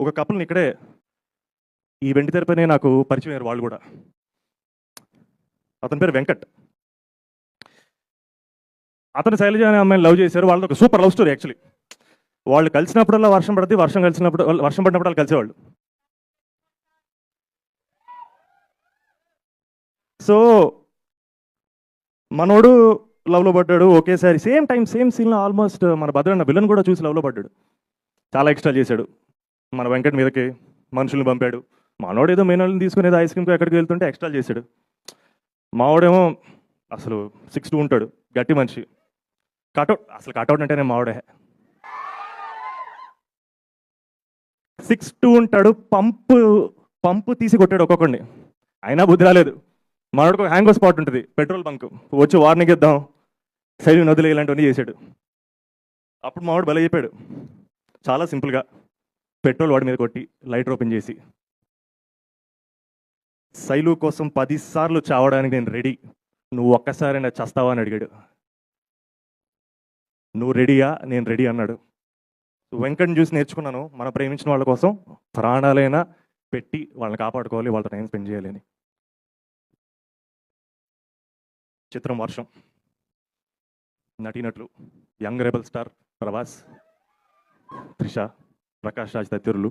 ఒక కపుల్ని ఇక్కడే ఈ వెండి తెరపైనే నాకు పరిచయం అయ్యారు వాళ్ళు కూడా. అతని పేరు వెంకట్. అతను శైలజ అనే అమ్మాయిని లవ్ చేశారు. వాళ్ళది ఒక సూపర్ లవ్ స్టోరీ యాక్చువల్లీ. వాళ్ళు కలిసినప్పుడల్లా వర్షం పడుతుంది, వర్షం పడినప్పుడు వాళ్ళు కలిసేవాళ్ళు. సో మనోడు లవ్లో పడ్డాడు ఒకేసారి, సేమ్ టైం సేమ్ సీన్లో ఆల్మోస్ట్ మన భద్రన్న విలన్ కూడా చూసి లవ్లో పడ్డాడు. చాలా ఎక్స్ట్రా చేశాడు మన వెంకట్ మీదకి, మనుషుల్ని పంపాడు. మనోడు ఏదో మేనల్ని తీసుకుని ఏదో ఐస్ క్రీమ్కి ఎక్కడికి వెళ్తుంటే ఎక్స్ట్రా చేశాడు. మావాడేమో అసలు 6'2" ఉంటాడు, గట్టి మనిషి. కటౌట్ అంటేనే మావాడే. 6'2" ఉంటాడు, పంపు తీసి కొట్టాడు ఒక్కొక్కడిని, అయినా బుద్ధి రాలేదు. మనోడికి ఒక హ్యాంగో స్పాట్ ఉంటుంది, పెట్రోల్ బంక్. వచ్చి వార్నింగ్ ఇద్దాం, సైడ్ నదులు ఇలాంటివన్నీ చేశాడు. అప్పుడు మావాడు బల చెప్పాడు, చాలా సింపుల్గా పెట్రోల్ వాడి మీద కొట్టి లైటర్ ఓపెన్ చేసి, శైలు కోసం 10 సార్లు చావడానికి నేను రెడీ, నువ్వు ఒక్కసారైనా చస్తావా అని అడిగాడు. నువ్వు రెడీయా? నేను రెడీ అన్నాడు. వెంకట్ని చూసి నేర్చుకున్నాను, మనం ప్రేమించిన వాళ్ళ కోసం ప్రాణాలైనా పెట్టి వాళ్ళని కాపాడుకోవాలి, వాళ్ళతో టైం స్పెండ్ చేయాలి అని. చిత్రం వర్షం. నటీనటులు young rebel star Prabhas, Trisha, Prakash Raj తదితరులు.